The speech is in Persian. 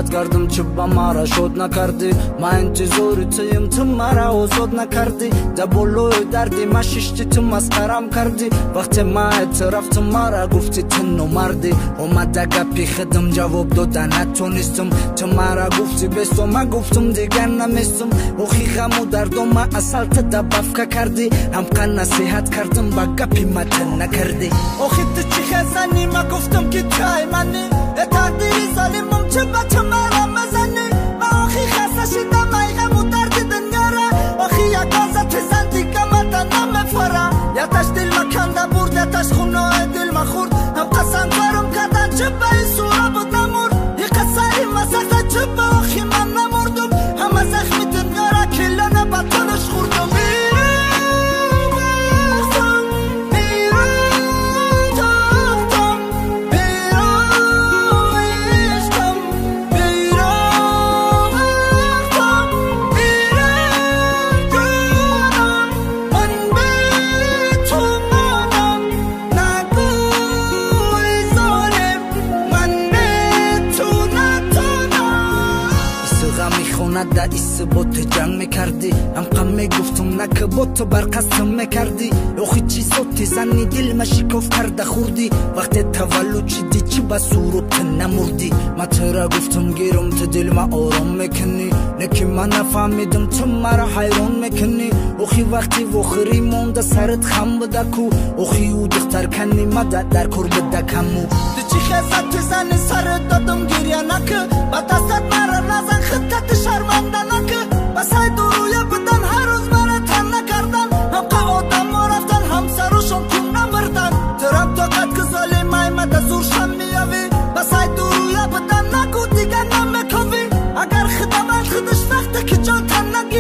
عادت کردم چه با مرا شد نکردی من انتظاری تیم تو مرا آزاد نکردی در بالای دردی من ششتی تو مسخرم کردی وقتی من اعتراف تو مرا گفتی تو نمردی اومده گپی خدم جواب دادن نتونستم تو مرا گفتی بستم من گفتم دیگر نمیستم اوخی غم و دردم من اصل تدبفکه کردی هم نصیحت کردم با گپی متن نکردی اوخی تو چی خزنی من گفتم که چای منی تقدیری ظالمم چه با تو مرا مزنی من اوخی خسته شدم ای غم و درد دنیا را اوخی یک آزت زندگی مدن نمیفره یتش دل مکنده برد یتش خونه دل مخورد هم قسم کارم کردن چه با این سورا بود نمورد یک قصه مسخته چه با اوخی من نموردم همه زخمی دنیا را کلانه بطنش خوردم در ایسه با تو جنگ میکردی هم قم میگفتم نکه با تو برقسم میکردی اوخی چیزاتی زنی دل ما شکاف کرده خوردی وقتی تولد شدی چی با سوروت نموردی ما ترا گفتم گیرم تو دل ما آرام میکنی نکی من نفهمیدم تو مرا حیران میکنی اوخی وقتی وخری مونده سرت خم بده کو اوخی او دختر کنی ما در کور بده کمو تو چی خیزت تو زنی سرت دادم گیریا نکه با دستت مرا نزن خطت شرمنده نکه بس های درویا بدن هر روز مرا تن نکردن هم قوادم و رفتن هم سروشون تو نمردن ترم طاقت که ظالم ایمده زورشم میاوی بس های درویا بدن نکو دیگه نمیکوی اگر خدمت خودش وقته که جان تن نگی